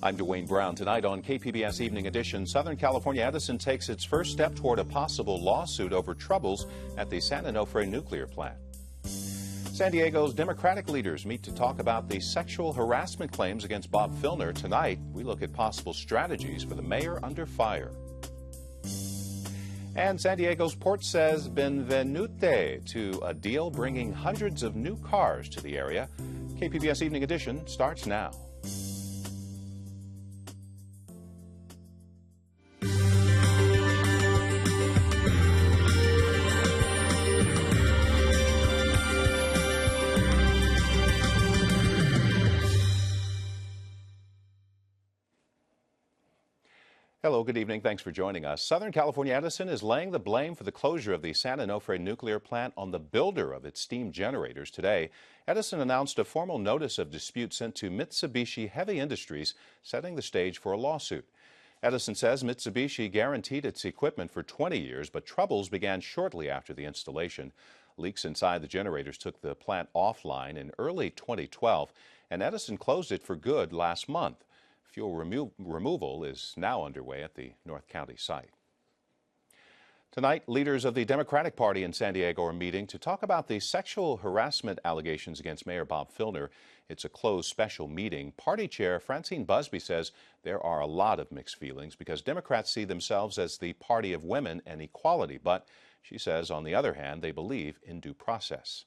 I'm Dwayne Brown. Tonight on KPBS Evening Edition, Southern California Edison takes its first step toward a possible lawsuit over troubles at the San Onofre nuclear plant. San Diego's Democratic leaders meet to talk about the sexual harassment claims against Bob Filner. Tonight, we look at possible strategies for the mayor under fire. And San Diego's port says benvenute to a deal bringing hundreds of new cars to the area. KPBS Evening Edition starts now. Hello, good evening. Thanks for joining us. Southern California Edison is laying the blame for the closure of the San Onofre nuclear plant on the builder of its steam generators today. Edison announced a formal notice of dispute sent to Mitsubishi Heavy Industries, setting the stage for a lawsuit. Edison says Mitsubishi guaranteed its equipment for 20 years, but troubles began shortly after the installation. Leaks inside the generators took the plant offline in early 2012, and Edison closed it for good last month. Fuel removal is now underway at the North County site. Tonight, leaders of the Democratic Party in San Diego are meeting to talk about the sexual harassment allegations against Mayor Bob Filner. It's a closed special meeting. Party Chair Francine Busby says there are a lot of mixed feelings because Democrats see themselves as the party of women and equality. But she says, on the other hand, they believe in due process.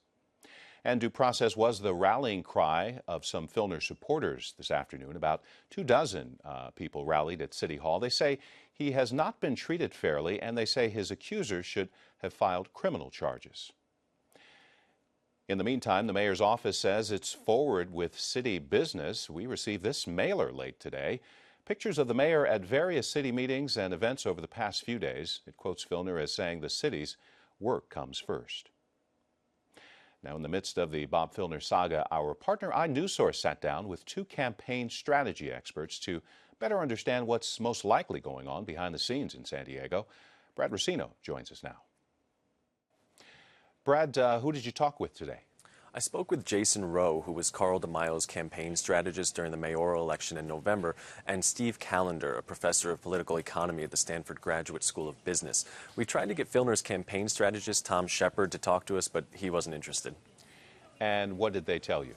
And due process was the rallying cry of some Filner supporters this afternoon. About 24 people rallied at City Hall. They say he has not been treated fairly, and they say his accusers should have filed criminal charges. In the meantime, the mayor's office says it's forward with city business. We received this mailer late today. Pictures of the mayor at various city meetings and events over the past few days. It quotes Filner as saying the city's work comes first. Now, in the midst of the Bob Filner saga, our partner iNewsSource sat down with two campaign strategy experts to better understand what's most likely going on behind the scenes in San Diego. Brad Racino joins us now. Brad, who did you talk with today? I spoke with Jason Rowe, who was Carl DeMaio's campaign strategist during the mayoral election in November, and Steve Callender, a professor of political economy at the Stanford Graduate School of Business. We tried to get Filner's campaign strategist, Tom Shepard, to talk to us, but he wasn't interested. And what did they tell you?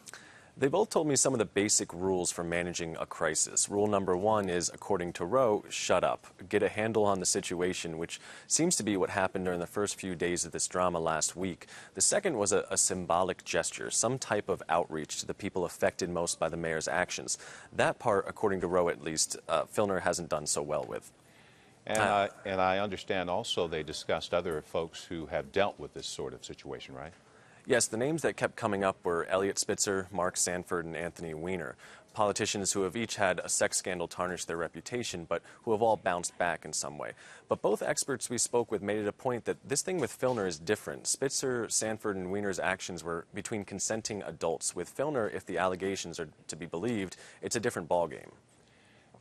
They both told me some of the basic rules for managing a crisis. Rule number one is, according to Rowe, shut up. Get a handle on the situation, which seems to be what happened during the first few days of this drama last week. The second was a symbolic gesture, some type of outreach to the people affected most by the mayor's actions. That part, according to Rowe at least, Filner hasn't done so well with. And I understand also they discussed other folks who have dealt with this sort of situation, right? Yes, the names that kept coming up were Elliot Spitzer, Mark Sanford, and Anthony Weiner, politicians who have each had a sex scandal tarnish their reputation, but who have all bounced back in some way. But both experts we spoke with made it a point that this thing with Filner is different. Spitzer, Sanford, and Weiner's actions were between consenting adults. With Filner, if the allegations are to be believed, it's a different ballgame.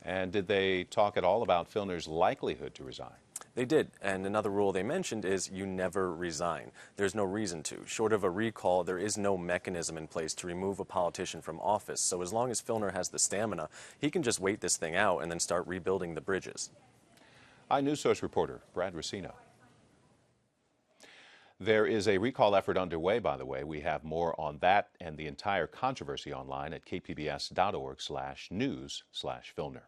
And did they talk at all about Filner's likelihood to resign? They did, and another rule they mentioned is you never resign. There's no reason to. Short of a recall, there is no mechanism in place to remove a politician from office. So as long as Filner has the stamina, he can just wait this thing out and then start rebuilding the bridges. iNewsSource reporter Brad Racino. There is a recall effort underway, by the way. We have more on that and the entire controversy online at kpbs.org/news/Filner.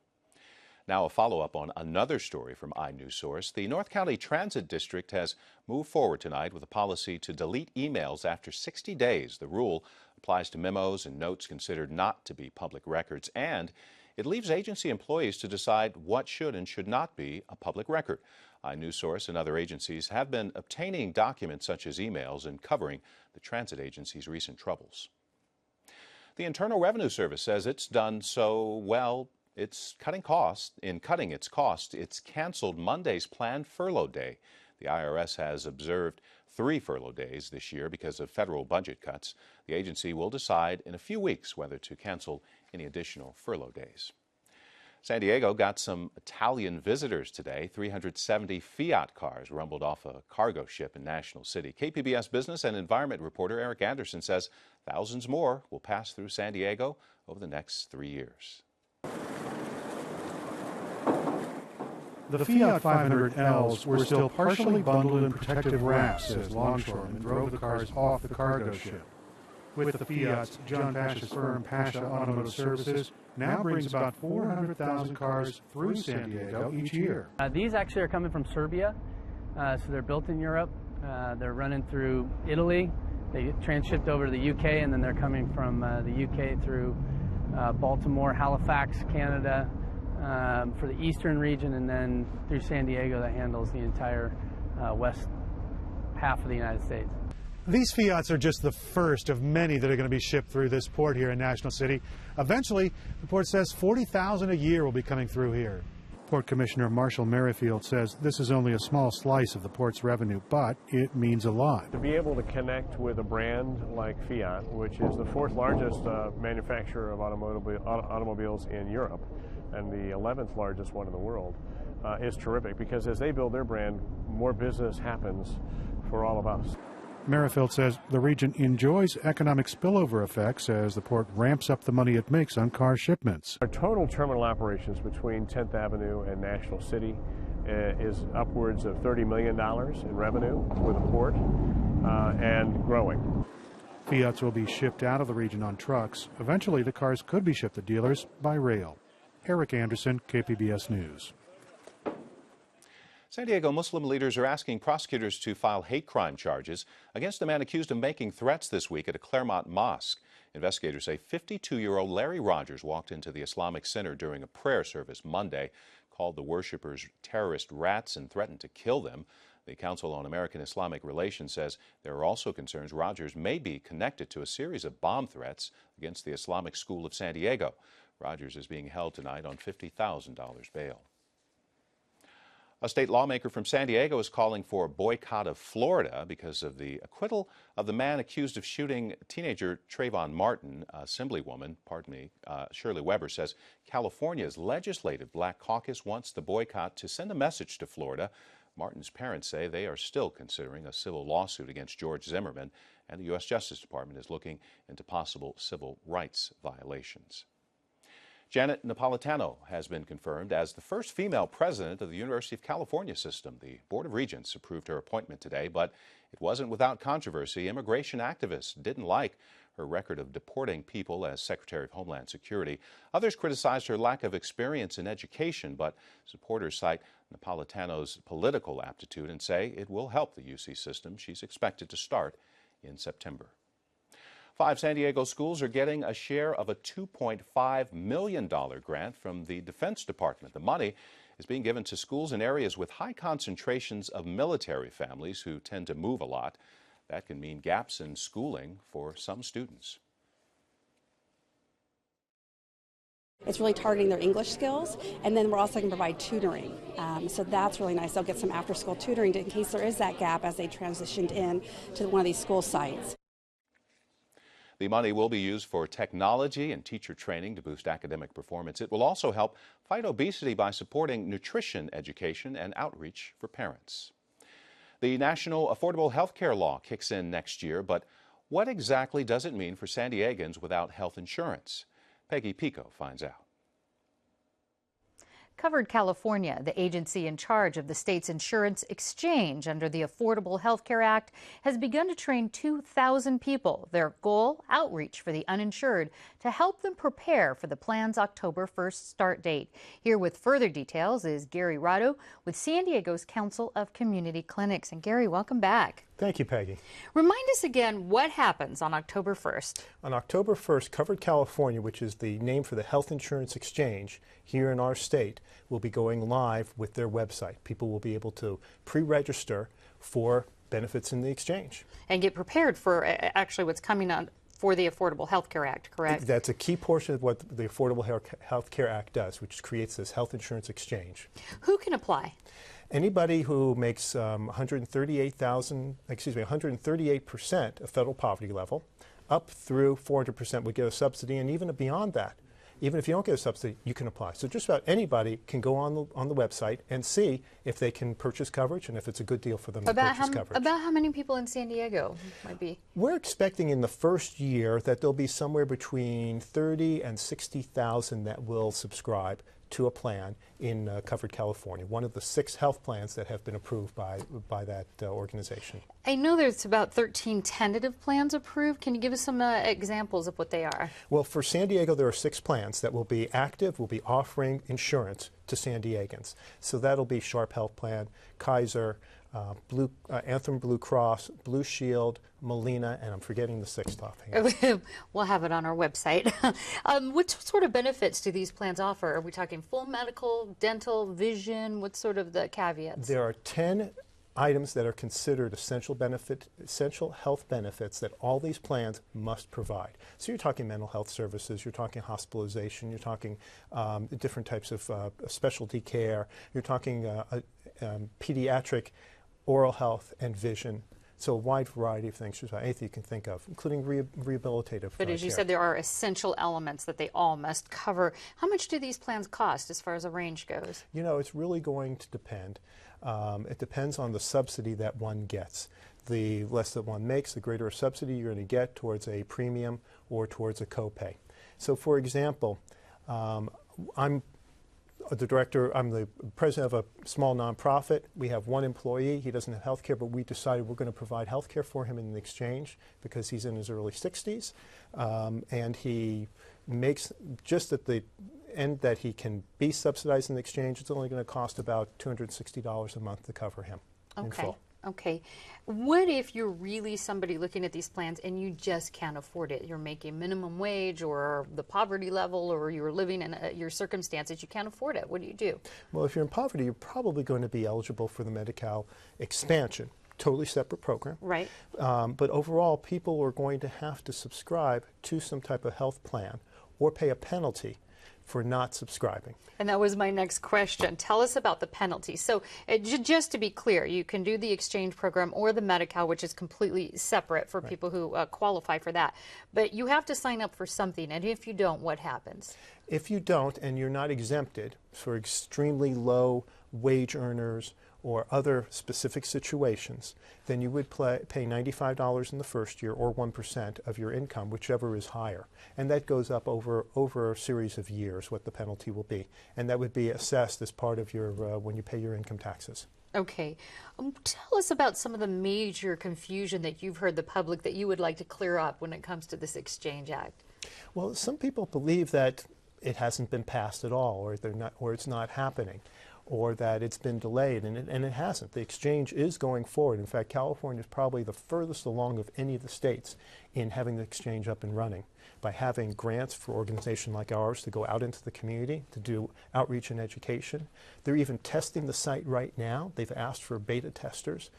Now a follow-up on another story from iNewsSource. The North County Transit District has moved forward tonight with a policy to delete emails after 60 days. The rule applies to memos and notes considered not to be public records, and it leaves agency employees to decide what should and should not be a public record. iNewsSource and other agencies have been obtaining documents such as emails and covering the transit agency's recent troubles. The Internal Revenue Service says it's done so well. It's cutting costs. In cutting its costs, it's canceled Monday's planned furlough day. The IRS has observed 3 furlough days this year because of federal budget cuts. The agency will decide in a few weeks whether to cancel any additional furlough days. San Diego got some Italian visitors today. 370 Fiat cars rumbled off a cargo ship in National City. KPBS business and environment reporter Eric Anderson says thousands more will pass through San Diego over the next 3 years. The Fiat 500Ls were still partially bundled in protective wraps as longshoremen drove the cars off the cargo ship. With the Fiat's, John Pasha's firm Pasha Automotive Services now brings about 400,000 cars through San Diego each year. These actually are coming from Serbia, so they're built in Europe. They're running through Italy. They transshipped over to the UK, and then they're coming from the UK through Baltimore, Halifax, Canada, for the eastern region, and then through San Diego that handles the entire west half of the United States. These Fiats are just the first of many that are going to be shipped through this port here in National City. Eventually, the port says 40,000 a year will be coming through here. Port Commissioner Marshall Merrifield says this is only a small slice of the port's revenue, but it means a lot. To be able to connect with a brand like Fiat, which is the fourth largest manufacturer of automobiles in Europe and the 11th largest one in the world, is terrific, because as they build their brand, more business happens for all of us. Merrifield says the region enjoys economic spillover effects as the port ramps up the money it makes on car shipments. Our total terminal operations between 10th Avenue and National City is upwards of $30 million in revenue for the port, and growing. Fiats will be shipped out of the region on trucks. Eventually, the cars could be shipped to dealers by rail. Eric Anderson, KPBS News. San Diego Muslim leaders are asking prosecutors to file hate crime charges against a man accused of making threats this week at a Claremont mosque. Investigators say 52-year-old Larry Rogers walked into the Islamic Center during a prayer service Monday, called the worshippers terrorist rats, and threatened to kill them. The Council on American Islamic Relations says there are also concerns Rogers may be connected to a series of bomb threats against the Islamic School of San Diego. Rogers is being held tonight on $50,000 bail. A state lawmaker from San Diego is calling for a boycott of Florida because of the acquittal of the man accused of shooting teenager Trayvon Martin. Assemblywoman, Shirley Weber says California's Legislative Black Caucus wants the boycott to send a message to Florida. Martin's parents say they are still considering a civil lawsuit against George Zimmerman, and the U.S. Justice Department is looking into possible civil rights violations. Janet Napolitano has been confirmed as the first female president of the University of California system. The Board of Regents approved her appointment today, but it wasn't without controversy. Immigration activists didn't like her record of deporting people as Secretary of Homeland Security. Others criticized her lack of experience in education, but supporters cite Napolitano's political aptitude and say it will help the UC system. She's expected to start in September. 5 San Diego schools are getting a share of a $2.5 million grant from the Defense Department. The money is being given to schools in areas with high concentrations of military families who tend to move a lot. That can mean gaps in schooling for some students. It's really targeting their English skills, and then we're also going to provide tutoring. So that's really nice. They'll get some after-school tutoring in case there is that gap as they transitioned in to one of these school sites. The money will be used for technology and teacher training to boost academic performance. It will also help fight obesity by supporting nutrition education and outreach for parents. The National Affordable Health Care Law kicks in next year, but what exactly does it mean for San Diegans without health insurance? Peggy Pico finds out. Covered California, the agency in charge of the state's insurance exchange under the Affordable Health Care Act, has begun to train 2,000 people. Their goal, outreach for the uninsured to help them prepare for the plan's October 1st start date. Here with further details is Gary Rado with San Diego's Council of Community Clinics. And Gary, welcome back. Thank you, Peggy. Remind us again what happens on October 1st. On October 1st, Covered California, which is the name for the health insurance exchange here in our state, will be going live with their website. People will be able to pre-register for benefits in the exchange. And get prepared for actually what's coming on for the Affordable Health Care Act, correct? That's a key portion of what the Affordable Health Care Act does, which creates this health insurance exchange. Who can apply? Anybody who makes 138% of federal poverty level, up through 400% would get a subsidy, and even beyond that, even if you don't get a subsidy, you can apply. So just about anybody can go on the website and see if they can purchase coverage and if it's a good deal for them to purchase coverage. About how many people in San Diego might be? We're expecting in the first year that there'll be somewhere between 30 and 60,000 that will subscribe to a plan in covered California, one of the 6 health plans that have been approved by that organization. I know there's about 13 tentative plans approved. Can you give us some examples of what they are? Well, for San Diego, there are 6 plans that will be active, will be offering insurance to San Diegans. So that'll be Sharp Health Plan, Kaiser, Anthem Blue Cross, Blue Shield, Molina, and I'm forgetting the 6th offhand. We'll have it on our website. What sort of benefits do these plans offer? Are we talking full medical, dental, vision? What's sort of the caveats? There are 10 items that are considered essential health benefits that all these plans must provide. So you're talking mental health services, you're talking hospitalization, you're talking different types of specialty care, you're talking pediatric, oral health, and vision. So a wide variety of things, just about anything you can think of, including rehabilitative But as you care. said, there are essential elements that they all must cover. How much do these plans cost as far as the range goes? You know, it's really going to depend. It depends on the subsidy that one gets. The less that one makes, the greater a subsidy you're going to get towards a premium or towards a copay. So, for example, I'm the president of a small nonprofit. We have one employee. He doesn't have health care, but we decided we're going to provide health care for him in exchange because he's in his early 60s. And he makes just at the end that he can be subsidized in exchange. It's only going to cost about $260 a month to cover him in full. Okay. What if you're really somebody looking at these plans and you just can't afford it? You're making minimum wage or the poverty level, or you're living in your circumstances, you can't afford it. What do you do? Well, if you're in poverty, you're probably going to be eligible for the Medi-Cal expansion. Totally separate program. Right. But overall, people are going to have to subscribe to some type of health plan or pay a penalty for not subscribing. And that was my next question. Tell us about the penalty. So just to be clear, you can do the exchange program or the Medi-Cal, which is completely separate for people who qualify for that. But you have to sign up for something, and if you don't, what happens? If you don't and you're not exempted for extremely low wage earners or other specific situations, then you would pay $95 in the first year or 1% of your income, whichever is higher. And that goes up over a series of years, what the penalty will be. And that would be assessed as part of your when you pay your income taxes. Okay. Tell us about some of the major confusion that you've heard the public that you would like to clear up when it comes to this Exchange Act. Well, some people believe that it hasn't been passed at all, or it's not happening, or that it's been delayed, and it hasn't. The exchange is going forward. In fact, California is probably the furthest along of any of the states in having the exchange up and running by having grants for organizations like ours to go out into the community to do outreach and education. They're even testing the site right now. They've asked for beta testers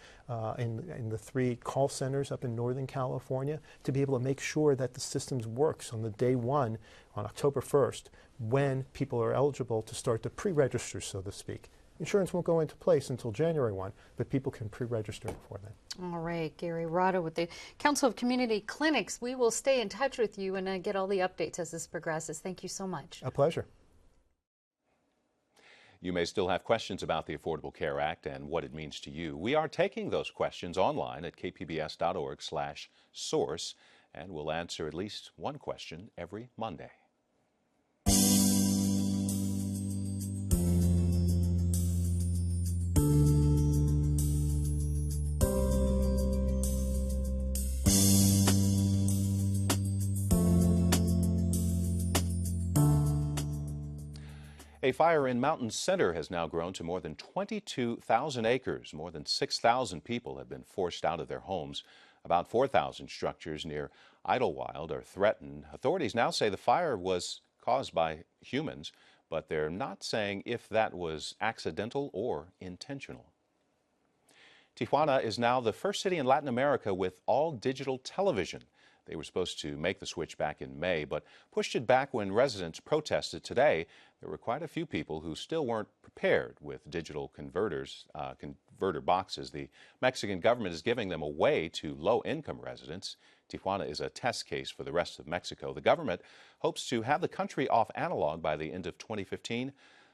in the 3 call centers up in Northern California to be able to make sure that the systems works on the day 1 on October 1st when people are eligible to start to pre-register, so to speak. Insurance won't go into place until January 1, but people can pre-register before then. All right, Gary Rada with the Council of Community Clinics. We will stay in touch with you and get all the updates as this progresses. Thank you so much. A pleasure. You may still have questions about the Affordable Care Act and what it means to you. We are taking those questions online at kpbs.org/source, and we'll answer at least one question every Monday. A fire in Mountain Center has now grown to more than 22,000 acres. More than 6,000 people have been forced out of their homes. About 4,000 structures near Idlewild are threatened. Authorities now say the fire was caused by humans, but they're not saying if that was accidental or intentional. Tijuana is now the first city in Latin America with all digital television. They were supposed to make the switch back in May, but pushed it back when residents protested today. There were quite a few people who still weren't prepared with digital converter boxes. The Mexican government is giving them away to low-income residents. Tijuana is a test case for the rest of Mexico. The government hopes to have the country off analog by the end of 2015.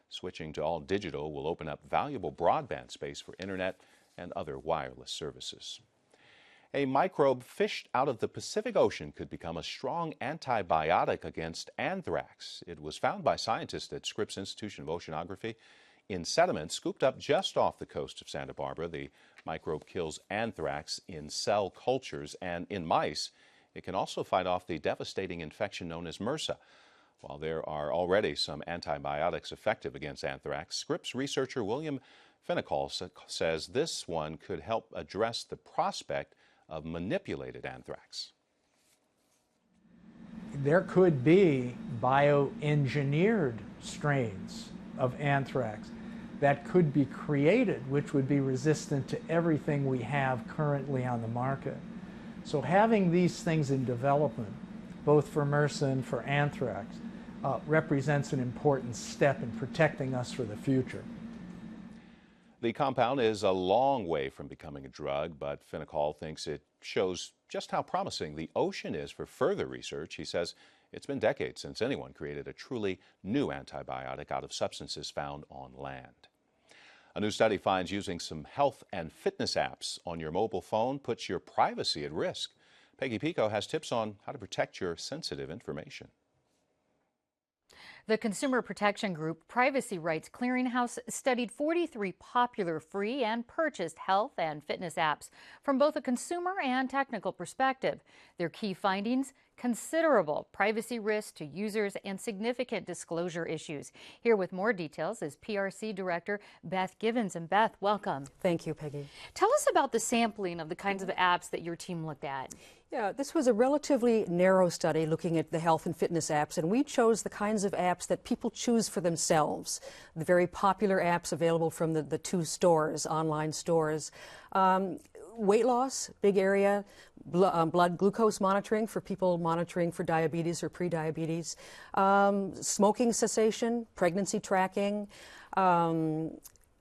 Switching to all digital will open up valuable broadband space for internet and other wireless services. A microbe fished out of the Pacific Ocean could become a strong antibiotic against anthrax. It was found by scientists at Scripps Institution of Oceanography in sediment scooped up just off the coast of Santa Barbara. The microbe kills anthrax in cell cultures, and in mice, it can also fight off the devastating infection known as MRSA. While there are already some antibiotics effective against anthrax, Scripps researcher William Fennec says this one could help address the prospect of manipulated anthrax. There could be bioengineered strains of anthrax that could be created, which would be resistant to everything we have currently on the market. So having these things in development, both for MRSA and for anthrax, represents an important step in protecting us for the future. The compound is a long way from becoming a drug, but Fennec thinks it shows just how promising the ocean is for further research. He says it's been decades since anyone created a truly new antibiotic out of substances found on land. A new study finds using some health and fitness apps on your mobile phone puts your privacy at risk. Peggy Pico has tips on how to protect your sensitive information. The consumer protection group Privacy Rights Clearinghouse studied 43 popular free and purchased health and fitness apps from both a consumer and technical perspective. Their key findings: considerable privacy risks to users and significant disclosure issues. Here with more details is PRC Director Beth Givens. And Beth, welcome. Thank you, Peggy. Tell us about the sampling of the kinds of apps that your team looked at. Yeah, this was a relatively narrow study looking at the health and fitness apps, and we chose the kinds of apps that people choose for themselves. The very popular apps available from the two stores, online stores. Weight loss, big area. Blood glucose monitoring for people monitoring for diabetes or pre-diabetes. Smoking cessation, pregnancy tracking.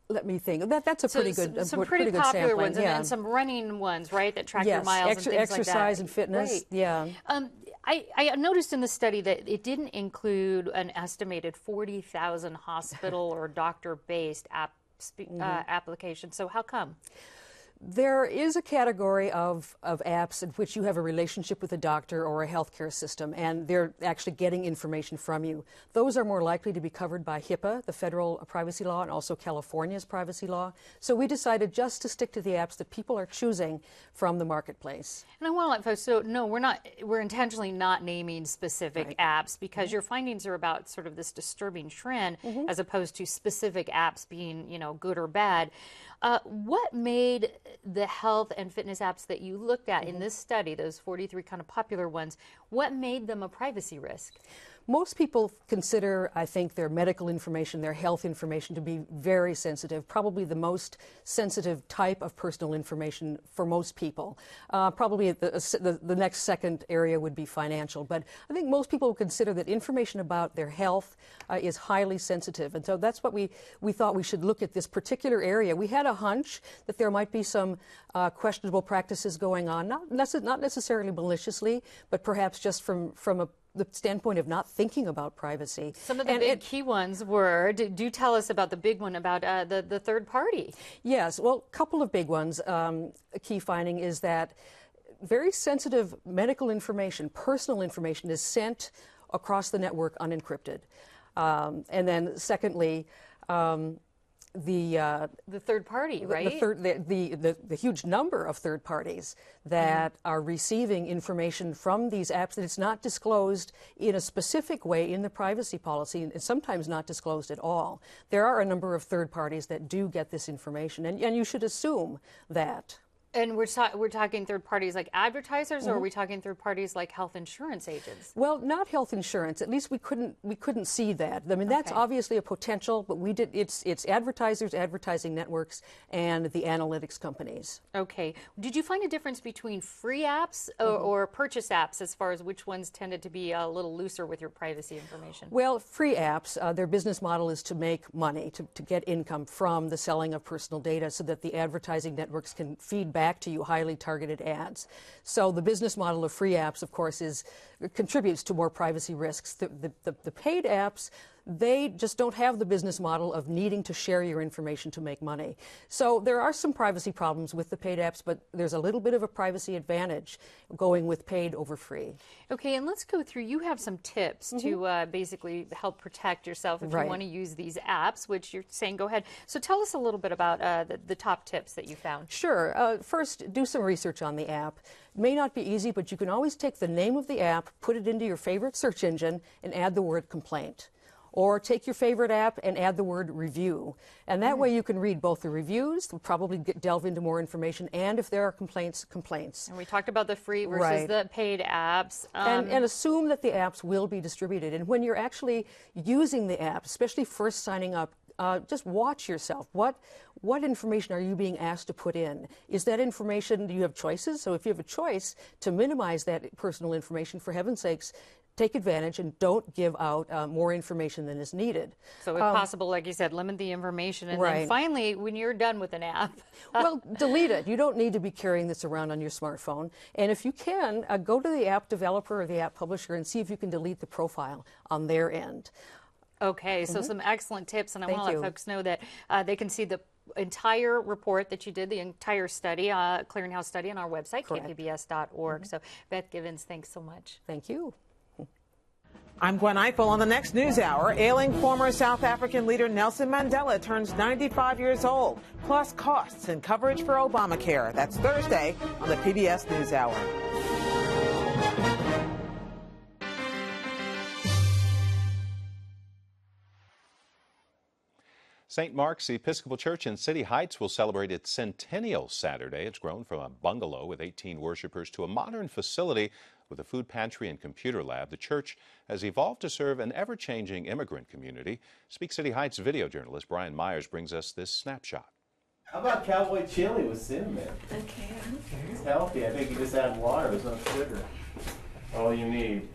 Let me think. That's a pretty good, some pretty popular sampling. ones, yeah. And then some running ones, right, that track your miles and things like that. Exercise and fitness. Right. Yeah. I noticed in the study that it didn't include an estimated 40,000 hospital or doctor-based applications. So how come? There is a category of apps in which you have a relationship with a doctor or a healthcare system, and they're actually getting information from you. Those are more likely to be covered by HIPAA, the federal privacy law, and also California's privacy law. So we decided just to stick to the apps that people are choosing from the marketplace. And I want to let folks know, we're intentionally not naming specific apps because your findings are about sort of this disturbing trend as opposed to specific apps being, good or bad. What made the health and fitness apps that you looked at in this study, those 43 kind of popular ones, what made them a privacy risk? Most people consider, I think, their medical information, their health information to be very sensitive, probably the most sensitive type of personal information for most people. Probably the next second area would be financial. But I think most people consider that information about their health is highly sensitive. And so that's what we thought we should look at this particular area. We had a hunch that there might be some questionable practices going on, not necessarily maliciously, but perhaps just from the standpoint of not thinking about privacy. Some of the big key ones were, do tell us about the big one about the third party. Yes, well, a couple of big ones. A key finding is that very sensitive medical information, personal information, is sent across the network unencrypted. And then secondly, the third party, right? The huge number of third parties that are receiving information from these apps that it's not disclosed in a specific way in the privacy policy, and sometimes not disclosed at all. There are a number of third parties that do get this information, and you should assume that. And we're talking third parties like advertisers, or are we talking third parties like health insurance agents? Well, not health insurance. At least we couldn't see that. I mean, that's obviously a potential, but we did. It's advertisers, advertising networks, and the analytics companies. Okay. Did you find a difference between free apps or purchase apps as far as which ones tended to be a little looser with your privacy information? Well, free apps, their business model is to make money, to get income from the selling of personal data, so that the advertising networks can feed back to you highly targeted ads. So the business model of free apps, of course, contributes to more privacy risks. The paid apps, they just don't have the business model of needing to share your information to make money. So there are some privacy problems with the paid apps, but there's a little bit of a privacy advantage going with paid over free. Okay, and let's go through. You have some tips to basically help protect yourself if you want to use these apps, which you're saying go ahead. So tell us a little bit about the top tips that you found. Sure. First, do some research on the app. It may not be easy, but you can always take the name of the app, put it into your favorite search engine, and add the word complaint. Or take your favorite app and add the word review. And that way you can read both the reviews, probably delve into more information, and if there are complaints. And we talked about the free versus the paid apps. And assume that the apps will be distributed. And when you're actually using the app, especially first signing up, just watch yourself. What information are you being asked to put in? Is that information, do you have choices? So if you have a choice to minimize that personal information, for heaven's sakes, take advantage and don't give out more information than is needed. So if possible, like you said, limit the information. And then finally, when you're done with an app, well, delete it. You don't need to be carrying this around on your smartphone. And if you can, go to the app developer or the app publisher and see if you can delete the profile on their end. Okay, so some excellent tips, and I want to let folks know that they can see the entire report that you did, the entire study, clearinghouse study, on our website, kpbs.org. So Beth Givens, thanks so much. Thank you. I'm Gwen Eiffel. On the next NEWS Hour, ailing former South African leader Nelson Mandela turns 95 years old, plus costs and coverage for Obamacare. That's Thursday on the PBS NewsHour. St. Mark's Episcopal Church in City Heights will celebrate its centennial Saturday. It's grown from a bungalow with 18 worshipers to a modern facility with a food pantry and computer lab. The church has evolved to serve an ever-changing immigrant community. Speak City Heights video journalist Brian Myers brings us this snapshot. How about cowboy chili with cinnamon? Okay. It's healthy. I think you just add water. There's no sugar. All you need.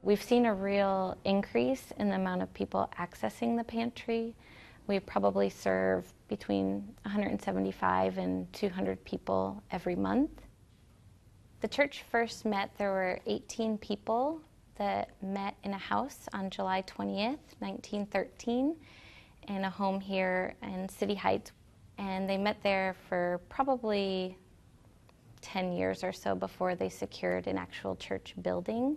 We've seen a real increase in the amount of people accessing the pantry. We probably serve between 175 and 200 people every month. The church first met, there were 18 people that met in a house on July 20th, 1913, in a home here in City Heights. And they met there for probably 10 years or so before they secured an actual church building,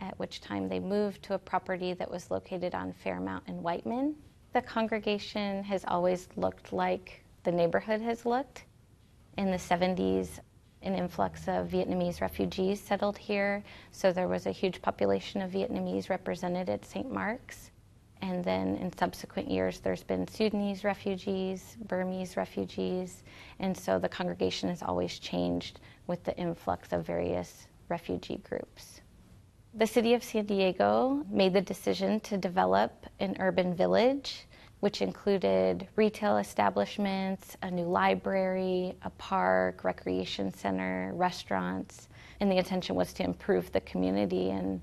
at which time they moved to a property that was located on Fairmount and Whiteman. The congregation has always looked like the neighborhood has looked. In the 70s, an influx of Vietnamese refugees settled here, so there was a huge population of Vietnamese represented at St. Mark's. And then in subsequent years, there's been Sudanese refugees, Burmese refugees, and so the congregation has always changed with the influx of various refugee groups. The city of San Diego made the decision to develop an urban village, which included retail establishments, a new library, a park, recreation center, restaurants, and the intention was to improve the community. And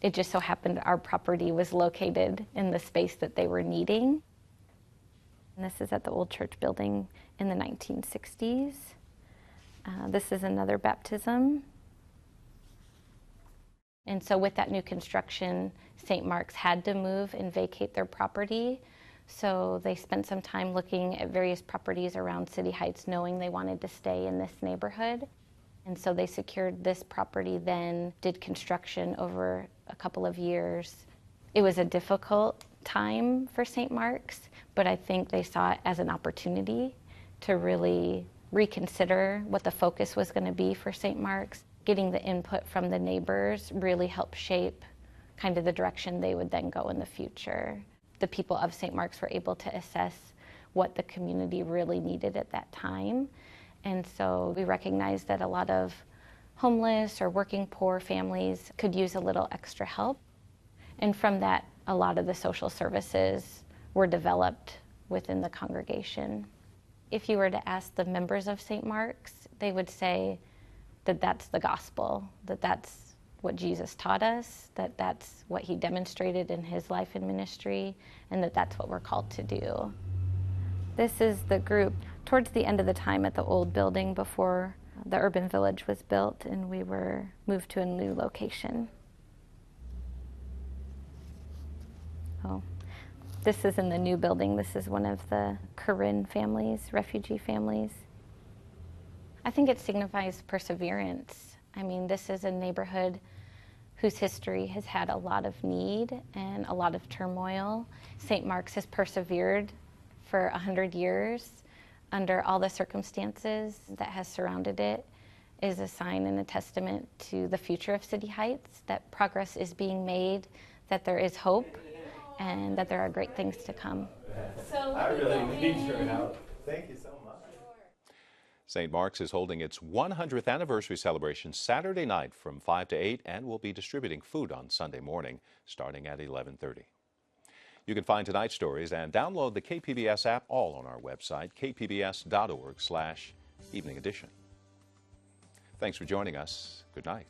it just so happened our property was located in the space that they were needing. And this is at the old church building in the 1960s. This is another baptism. And so with that new construction, St. Mark's had to move and vacate their property. So they spent some time looking at various properties around City Heights, knowing they wanted to stay in this neighborhood. And so they secured this property, then did construction over a couple of years. It was a difficult time for St. Mark's, but I think they saw it as an opportunity to really reconsider what the focus was going to be for St. Mark's. Getting the input from the neighbors really helped shape kind of the direction they would then go in the future. The people of St. Mark's were able to assess what the community really needed at that time. And so we recognized that a lot of homeless or working poor families could use a little extra help. And from that, a lot of the social services were developed within the congregation. If you were to ask the members of St. Mark's, they would say that that's the gospel, that that's what Jesus taught us, that that's what he demonstrated in his life and ministry, and that that's what we're called to do. This is the group towards the end of the time at the old building before the urban village was built and we were moved to a new location. Oh, this is in the new building. This is one of the Karen families, refugee families. I think it signifies perseverance. I mean, this is a neighborhood whose history has had a lot of need and a lot of turmoil. St. Mark's has persevered for 100 years under all the circumstances that has surrounded it. Is a sign and a testament to the future of City Heights, that progress is being made, that there is hope, and that there are great things to come. I really need your help. Thank you so much. St. Mark's is holding its 100th anniversary celebration Saturday night from 5 to 8 and will be distributing food on Sunday morning starting at 11:30. You can find tonight's stories and download the KPBS app all on our website, kpbs.org/evening edition. Thanks for joining us. Good night.